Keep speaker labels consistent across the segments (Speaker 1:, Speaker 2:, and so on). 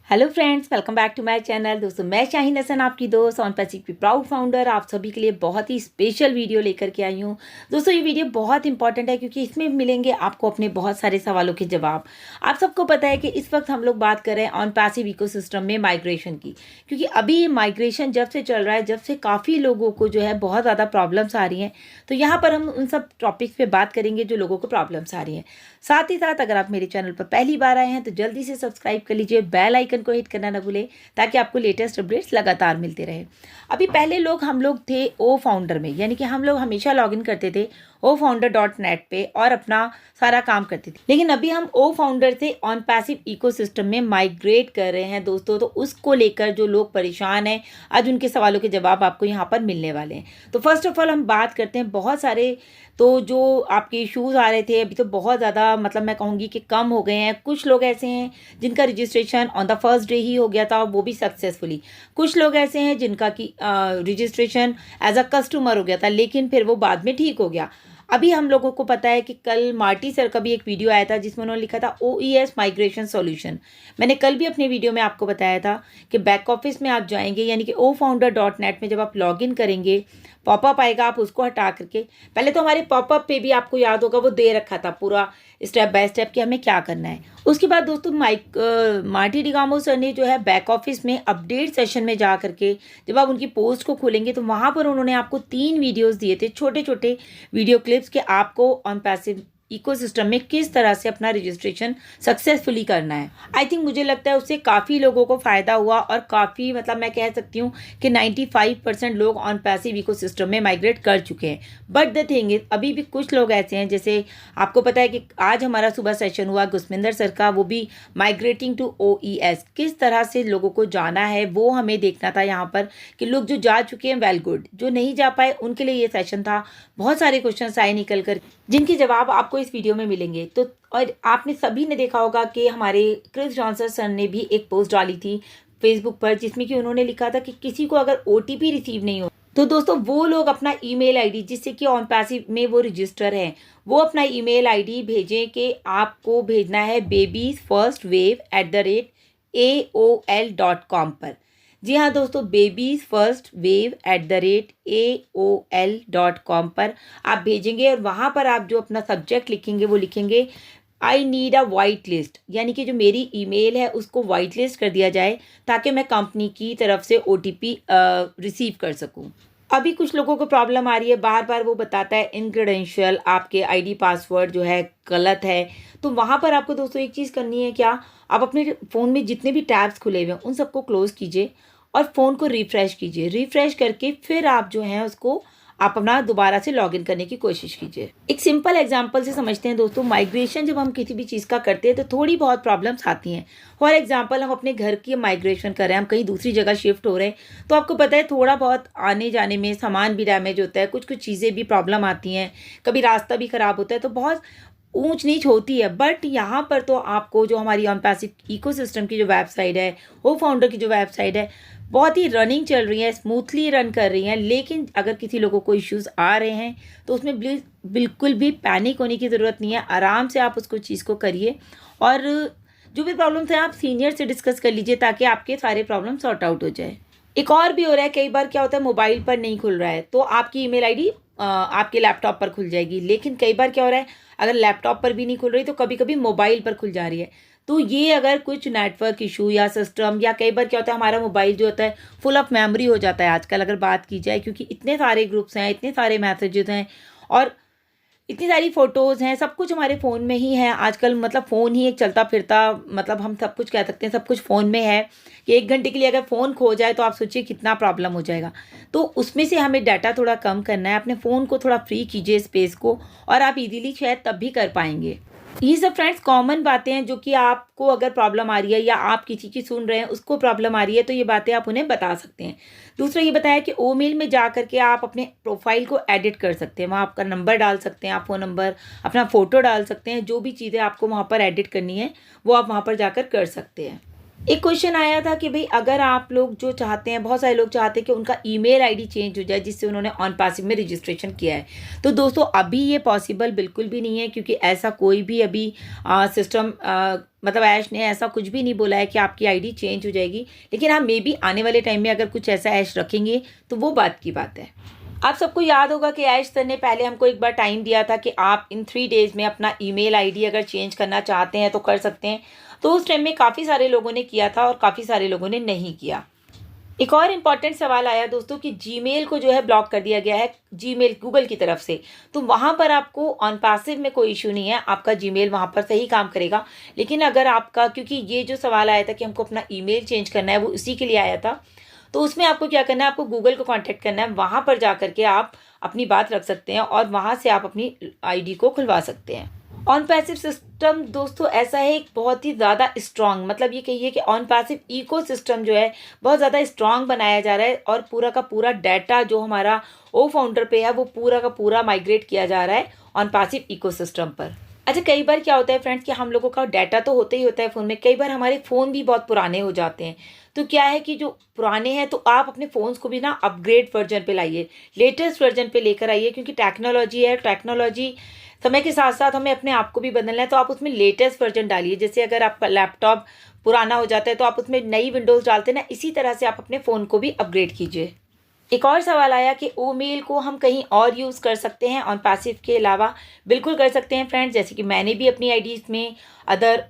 Speaker 1: Hello friends, welcome back to my channel. दोस्तों, मैं शाहीन हसन, आपकी दोस्त ऑन पैसिव की प्राउड फाउंडर, आप सभी के लिए बहुत ही स्पेशल वीडियो लेकर के आई हूँ। दोस्तों, ये वीडियो बहुत इंपॉर्टेंट है क्योंकि इसमें मिलेंगे आपको अपने बहुत सारे सवालों के जवाब। आप सबको पता है कि इस वक्त हम लोग बात कर रहे हैं ऑन पैसिव इकोसिस्टम में माइग्रेशन की, क्योंकि अभी ये माइग्रेशन जब से चल रहा है, जब से काफ़ी लोगों को जो है बहुत ज़्यादा प्रॉब्लम्स आ रही हैं। तो यहाँ पर हम उन सब टॉपिक्स पे बात करेंगे जो लोगों को प्रॉब्लम्स आ रही हैं। साथ ही साथ अगर आप मेरे चैनल पर पहली बार आए हैं तो जल्दी से सब्सक्राइब कर लीजिए, बेल आइकन को हिट करना ना भूलें ताकि आपको लेटेस्ट अपडेट्स लगातार मिलते रहे। अभी पहले हम लोग थे ओ फाउंडर में, यानी कि हम लोग हमेशा लॉगिन करते थे ofounder.net पे और अपना सारा काम करते थे। लेकिन अभी हम ओ फाउंडर से ऑन पैसिव इकोसिस्टम में माइग्रेट कर रहे हैं दोस्तों। तो उसको लेकर जो लोग परेशान हैं, आज उनके सवालों के जवाब आपको यहाँ पर मिलने वाले हैं। तो फर्स्ट ऑफ ऑल हम बात करते हैं बहुत सारे जो आपके इश्यूज आ रहे थे, अभी तो बहुत ज़्यादा मतलब मैं कहूँगी कि कम हो गए हैं। कुछ लोग ऐसे हैं जिनका registration on the first day ही हो गया था, वो भी सक्सेसफुली। कुछ लोग ऐसे हैं जिनका कि रजिस्ट्रेशन एज अ कस्टमर हो गया था, लेकिन फिर वो बाद में ठीक हो गया। अभी हम लोगों को पता है कि कल मार्टी सर का भी एक वीडियो आया था जिसमें उन्होंने लिखा था OES माइग्रेशन सॉल्यूशन। मैंने कल भी अपने वीडियो में आपको बताया था कि बैक ऑफिस में आप जाएंगे, यानी कि ofounder.net में जब आप लॉगिन करेंगे, पॉपअप आएगा, आप उसको हटा करके पहले तो हमारे पॉपअप पे भी आपको याद होगा वो दे रखा था पूरा स्टेप बाय स्टेप कि हमें क्या करना है। उसके बाद दोस्तों मार्टी डिगामो सर ने जो है बैक ऑफिस में अपडेट सेशन में जा करके जब आप उनकी पोस्ट को खोलेंगे तो वहाँ पर उन्होंने आपको 3 वीडियोस दिए थे, छोटे छोटे वीडियो क्लिप्स के आपको ऑन पैसिव इकोसिस्टम में किस तरह से अपना रजिस्ट्रेशन सक्सेसफुली करना है। आई थिंक मुझे लगता है उससे काफ़ी लोगों को फ़ायदा हुआ और काफ़ी मतलब मैं कह सकती हूँ कि 95% लोग ऑन पैसिव इकोसिस्टम में माइग्रेट कर चुके हैं। बट द थिंग इज अभी भी कुछ लोग ऐसे हैं, जैसे आपको पता है कि आज हमारा सुबह सेशन हुआ गुस्मिंदर सर का, वो भी माइग्रेटिंग टू OES किस तरह से लोगों को जाना है वो हमें देखना था यहाँ पर। कि लोग जो जा चुके हैं वेल गुड, जो नहीं जा पाए उनके लिए ये सेशन था। बहुत सारे क्वेश्चन आए निकल कर जिनके जवाब आपको इस वीडियो में मिलेंगे। तो और आपने सभी ने देखा होगा कि हमारे क्रिस जॉनसन सर ने भी एक पोस्ट डाली थी फेसबुक पर जिसमें कि उन्होंने लिखा था कि किसी को अगर OTP रिसीव नहीं हो तो दोस्तों वो लोग अपना email ID जिससे कि ऑन पैसिव में वो रजिस्टर है, वो अपना email ID भेजें कि आपको भेजना है babiesfirstwave@aol.com पर। जी हाँ दोस्तों, babiesfirstwave@aol.com पर आप भेजेंगे और वहाँ पर आप जो अपना सब्जेक्ट लिखेंगे वो लिखेंगे I need a white list, यानी कि जो मेरी ईमेल है उसको वाइट लिस्ट कर दिया जाए ताकि मैं कंपनी की तरफ से OTP रिसीव कर सकूँ। अभी कुछ लोगों को प्रॉब्लम आ रही है, बार बार वो बताता है इन क्रेडेंशियल आपके ID पासवर्ड जो है गलत है। तो वहाँ पर आपको दोस्तों एक चीज़ करनी है, क्या आप अपने फ़ोन में जितने भी टैब्स खुले हुए हैं उन सबको क्लोज़ कीजिए और फ़ोन को रिफ़्रेश कीजिए। रिफ़्रेश करके फिर आप जो हैं उसको आप अपना दोबारा से लॉगिन करने की कोशिश कीजिए। एक सिंपल एग्जांपल से समझते हैं दोस्तों, माइग्रेशन जब हम किसी भी चीज़ का करते हैं तो थोड़ी बहुत प्रॉब्लम्स आती हैं। फॉर एग्जांपल हम अपने घर की माइग्रेशन कर रहे हैं, हम कहीं दूसरी जगह शिफ्ट हो रहे हैं, तो आपको पता है थोड़ा बहुत आने जाने में सामान भी डैमेज होता है, कुछ कुछ चीज़ें भी प्रॉब्लम आती हैं, कभी रास्ता भी ख़राब होता है, तो बहुत ऊंच नीच होती है। बट यहाँ पर तो आपको जो हमारी ऑन पैसिव इकोसिस्टम की जो वेबसाइट है, ओ फाउंडर की जो वेबसाइट है, बहुत ही रनिंग चल रही है, स्मूथली रन कर रही हैं। लेकिन अगर किसी लोगों को इश्यूज़ आ रहे हैं तो उसमें बिल्कुल भी पैनिक होने की ज़रूरत नहीं है। आराम से आप उसको चीज़ को करिए और जो भी प्रॉब्लम्स हैं आप सीनियर से डिस्कस कर लीजिए ताकि आपके सारे प्रॉब्लम सॉर्ट आउट हो जाए। एक और भी हो रहा है, कई बार क्या होता है मोबाइल पर नहीं खुल रहा है तो आपकी ईमेल आईडी आपके लैपटॉप पर खुल जाएगी। लेकिन कई बार क्या हो रहा है, अगर लैपटॉप पर भी नहीं खुल रही तो कभी कभी मोबाइल पर खुल जा रही है। तो ये अगर कुछ नेटवर्क इशू या सिस्टम, या कई बार क्या होता है हमारा मोबाइल जो होता है फुल ऑफ मेमोरी हो जाता है आजकल अगर बात की जाए, क्योंकि इतने सारे ग्रुप्स हैं, इतने सारे मैसेजेस हैं और इतनी सारी फ़ोटोज़ हैं, सब कुछ हमारे फ़ोन में ही है आजकल। मतलब फ़ोन ही एक चलता फिरता, मतलब हम सब कुछ कह सकते हैं, सब कुछ फ़ोन में है कि 1 घंटे के लिए अगर फ़ोन खो जाए तो आप सोचिए कितना प्रॉब्लम हो जाएगा। तो उसमें से हमें डाटा थोड़ा कम करना है, अपने फ़ोन को थोड़ा फ्री कीजिए स्पेस को, और आप ईज़िली शायद तब भी कर पाएंगे। ये सब फ्रेंड्स कॉमन बातें हैं जो कि आपको अगर प्रॉब्लम आ रही है या आप किसी की सुन रहे हैं उसको प्रॉब्लम आ रही है तो ये बातें आप उन्हें बता सकते हैं। दूसरा ये बताया कि मेल में जा करके आप अपने प्रोफाइल को एडिट कर सकते हैं, वहाँ आपका नंबर डाल सकते हैं, आप फ़ोन नंबर, अपना फ़ोटो डाल सकते हैं, जो भी चीज़ें आपको वहाँ पर एडिट करनी है वो आप वहाँ पर जाकर कर सकते हैं। एक क्वेश्चन आया था कि भाई अगर आप लोग जो चाहते हैं, बहुत सारे लोग चाहते हैं कि उनका ईमेल आईडी चेंज हो जाए जिससे उन्होंने ऑन पैसिव में रजिस्ट्रेशन किया है। तो दोस्तों अभी ये पॉसिबल बिल्कुल भी नहीं है, क्योंकि ऐसा कोई भी अभी सिस्टम मतलब ऐश ने ऐसा कुछ भी नहीं बोला है कि आपकी आईडी चेंज हो जाएगी, लेकिन हाँ मे बी आने वाले टाइम में अगर कुछ ऐसा ऐश रखेंगे तो वो बात की बात है। आप सबको याद होगा कि ऐश सर ने पहले हमको एक बार टाइम दिया था कि आप इन 3 डेज़ में अपना ईमेल आईडी अगर चेंज करना चाहते हैं तो कर सकते हैं। तो उस टाइम में काफ़ी सारे लोगों ने किया था और काफ़ी सारे लोगों ने नहीं किया। एक और इम्पॉर्टेंट सवाल आया दोस्तों कि जीमेल को जो है ब्लॉक कर दिया गया है जीमेल गूगल की तरफ से। तो वहाँ पर आपको ऑन पैसिव में कोई इशू नहीं है, आपका जीमेल वहाँ पर सही काम करेगा। लेकिन अगर आपका, क्योंकि ये जो सवाल आया था कि हमको अपना ईमेल चेंज करना है वो उसी के लिए आया था, तो उसमें आपको क्या करना है, आपको गूगल को कॉन्टैक्ट करना है, वहाँ पर जा करके आप अपनी बात रख सकते हैं और वहाँ से आप अपनी आईडी को खुलवा सकते हैं। ऑन पैसिव सिस्टम दोस्तों ऐसा है एक बहुत ही ज़्यादा स्ट्रांग, मतलब ये कहिए कि ऑन पैसिव इकोसिस्टम जो है बहुत ज़्यादा स्ट्रांग बनाया जा रहा है और पूरा का पूरा डाटा जो हमारा ओ फाउंडर पे है वो पूरा का पूरा माइग्रेट किया जा रहा है ऑन पैसिव इकोसिस्टम पर। अच्छा, कई बार क्या होता है फ्रेंड्स कि हम लोगों का डाटा तो होता ही होता है फ़ोन में, कई बार हमारे फ़ोन भी बहुत पुराने हो जाते हैं। तो क्या है कि जो पुराने हैं तो आप अपने फ़ोन्स को भी ना अपग्रेड वर्जन पे लाइए, लेटेस्ट वर्जन पे लेकर आइए, क्योंकि टेक्नोलॉजी है, टेक्नोलॉजी समय के साथ साथ हमें अपने आप को भी बदलना है। तो आप उसमें लेटेस्ट वर्जन डालिए। जैसे अगर आपका लैपटॉप पुराना हो जाता है तो आप उसमें नई विंडोज़ डालते हैं ना, इसी तरह से आप अपने फ़ोन को भी अपग्रेड कीजिए। एक और सवाल आया कि ईमेल को हम कहीं और यूज़ कर सकते हैं ऑन पैसिव के अलावा। बिल्कुल कर सकते हैं फ्रेंड्स, जैसे कि मैंने भी अपनी आईडीज़ में अदर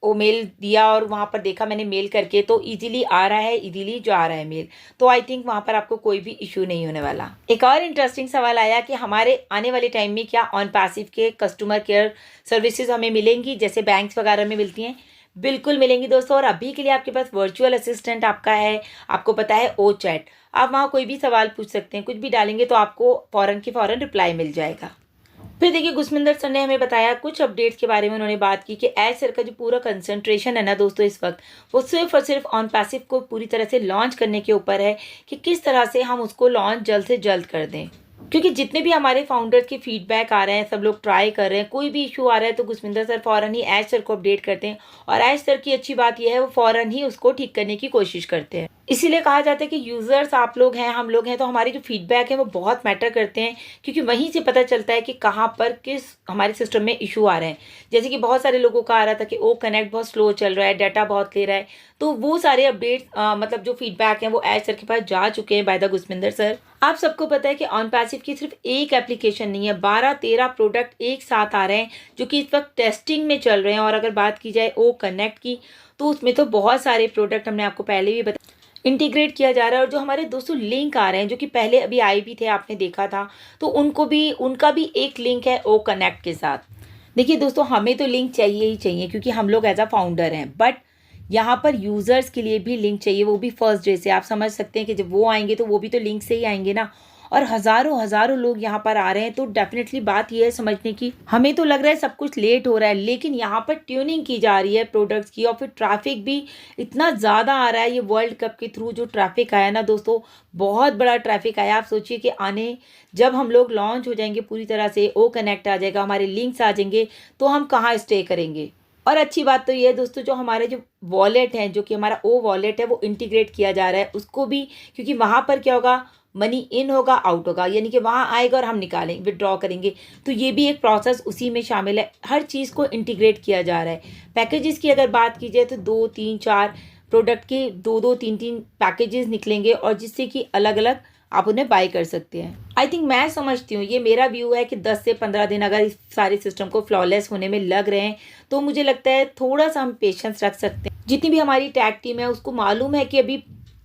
Speaker 1: मेल दिया और वहाँ पर देखा मैंने मेल करके तो इजीली आ रहा है, इजीली जा रहा है मेल। तो आई थिंक वहाँ पर आपको कोई भी इशू नहीं होने वाला। एक और इंटरेस्टिंग सवाल आया कि हमारे आने वाले टाइम में क्या ऑन पैसिव के कस्टमर केयर सर्विसेज हमें मिलेंगी जैसे बैंक्स वगैरह में मिलती हैं। बिल्कुल मिलेंगी दोस्तों। और अभी के लिए आपके पास वर्चुअल असिस्टेंट आपका है, आपको पता है ओ चैट, आप वहाँ कोई भी सवाल पूछ सकते हैं, कुछ भी डालेंगे तो आपको फ़ौरन की फ़ौरन रिप्लाई मिल जाएगा। फिर देखिए गुसमिंदर सर ने हमें बताया कुछ अपडेट्स के बारे में। उन्होंने बात की कि ऐश सर का जो पूरा कंसंट्रेशन है ना दोस्तों इस वक्त, वो सिर्फ और सिर्फ ऑन पैसिव को पूरी तरह से लॉन्च करने के ऊपर है कि किस तरह से हम उसको लॉन्च जल्द से जल्द कर दें। क्योंकि जितने भी हमारे फाउंडर्स के फीडबैक आ रहे हैं, सब लोग ट्राई कर रहे हैं, कोई भी इशू आ रहा है तो गुसमिंदर सर फ़ौरन ही ऐश सर को अपडेट करते हैं। और ऐश सर की अच्छी बात यह है वो फ़ौरन ही उसको ठीक करने की कोशिश करते हैं। इसीलिए कहा जाता है कि यूज़र्स आप लोग हैं, हम लोग हैं, तो हमारे जो फीडबैक है वो बहुत मैटर करते हैं, क्योंकि वहीं से पता चलता है कि कहाँ पर किस हमारे सिस्टम में इशू आ रहे हैं। जैसे कि बहुत सारे लोगों का आ रहा था कि ओ कनेक्ट बहुत स्लो चल रहा है, डाटा बहुत ले रहा है। तो वो सारे अपडेट्स मतलब जो फीडबैक हैं वो ऐश सर के पास जा चुके हैं बाय द गुसमिंदर सर। आप सबको पता है कि ऑन पैसिव की सिर्फ एक एप्लीकेशन नहीं है, 12-13 प्रोडक्ट एक साथ आ रहे हैं जो कि इस वक्त टेस्टिंग में चल रहे हैं। और अगर बात की जाए ओ कनेक्ट की तो उसमें तो बहुत सारे प्रोडक्ट हमने आपको पहले भी बताया इंटीग्रेट किया जा रहा है। और जो हमारे दोस्तों लिंक आ रहे हैं जो कि पहले अभी आए भी थे, आपने देखा था, तो उनका भी एक लिंक है ओ कनेक्ट के साथ। देखिए दोस्तों, हमें तो लिंक चाहिए ही चाहिए क्योंकि हम लोग एज अ फाउंडर हैं, बट यहाँ पर यूज़र्स के लिए भी लिंक चाहिए, वो भी फर्स्ट डे से। आप समझ सकते हैं कि जब वो आएंगे तो वो भी तो लिंक से ही आएंगे ना। और हज़ारों हज़ारों लोग यहाँ पर आ रहे हैं, तो डेफिनेटली बात ये है समझने की। हमें तो लग रहा है सब कुछ लेट हो रहा है, लेकिन यहाँ पर ट्यूनिंग की जा रही है प्रोडक्ट्स की। और फिर ट्रैफिक भी इतना ज़्यादा आ रहा है। ये वर्ल्ड कप के थ्रू जो ट्रैफिक आया ना दोस्तों, बहुत बड़ा ट्रैफिक आया। आप सोचिए कि जब हम लोग लॉन्च हो जाएंगे पूरी तरह से, ओ कनेक्ट आ जाएगा, हमारे लिंक्स आ जाएंगे, तो हम कहाँ स्टे करेंगे। और अच्छी बात तो ये है दोस्तों, जो हमारे जो वॉलेट हैं, जो कि हमारा ओ वॉलेट है, वो इंटीग्रेट किया जा रहा है उसको भी, क्योंकि वहाँ पर क्या होगा, मनी इन होगा आउट होगा, यानी कि वहाँ आएगा और हम निकालेंगे, विड्रॉ करेंगे। तो ये भी एक प्रोसेस उसी में शामिल है। हर चीज़ को इंटीग्रेट किया जा रहा है। पैकेजेस की अगर बात की जाए तो 2-3-4 प्रोडक्ट के 2-2-3-3 पैकेजेस निकलेंगे, और जिससे कि अलग अलग आप उन्हें बाय कर सकते हैं। आई थिंक, मैं समझती हूँ, ये मेरा व्यू है कि 10 से 15 दिन अगर इस सारे सिस्टम को फ्लॉलेस होने में लग रहे हैं तो मुझे लगता है थोड़ा सा हम पेशेंस रख सकते हैं। जितनी भी हमारी टैग टीम है उसको मालूम है कि अभी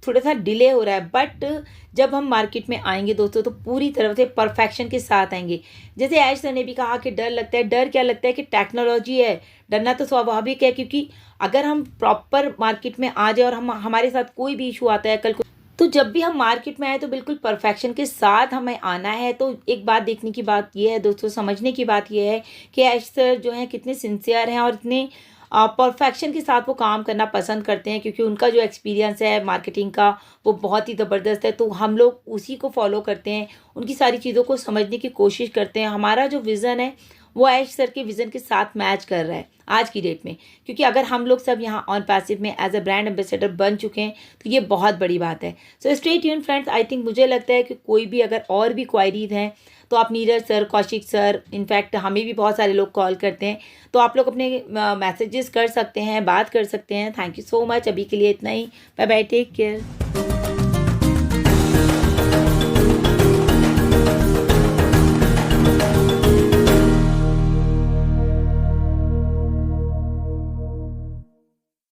Speaker 1: थोड़ा सा डिले हो रहा है, बट जब हम मार्केट में आएंगे दोस्तों तो पूरी तरह से परफेक्शन के साथ आएंगे। जैसे ऐश सर ने भी कहा कि डर लगता है, डर क्या लगता है कि टेक्नोलॉजी है, डरना तो स्वाभाविक है, क्योंकि अगर हम प्रॉपर मार्केट में आ जाए और हमारे साथ कोई भी इशू आता है कल को, तो जब भी हम मार्केट में आए तो बिल्कुल परफेक्शन के साथ हमें आना है। तो एक बात देखने की बात यह है दोस्तों, समझने की बात यह है कि ऐश सर जो है कितने सिंसियर हैं और इतने परफेक्शन के साथ वो काम करना पसंद करते हैं, क्योंकि उनका जो एक्सपीरियंस है मार्केटिंग का वो बहुत ही ज़बरदस्त है। तो हम लोग उसी को फॉलो करते हैं, उनकी सारी चीज़ों को समझने की कोशिश करते हैं। हमारा जो विज़न है वो ऐश सर के विज़न के साथ मैच कर रहा है आज की डेट में, क्योंकि अगर हम लोग सब यहाँ ऑन पैसिव में एज अ ब्रांड एम्बेसडर बन चुके हैं तो ये बहुत बड़ी बात है। So stay tune friends. I think मुझे लगता है कि कोई भी अगर और भी क्वायरीज हैं तो आप Neeraj sir, Kaushik sir, in fact हमें भी बहुत सारे लोग कॉल करते हैं, तो आप लोग अपने मैसेजेस कर सकते हैं, बात कर सकते हैं। Thank you so much. अभी के लिए इतना ही। Bye bye, take care.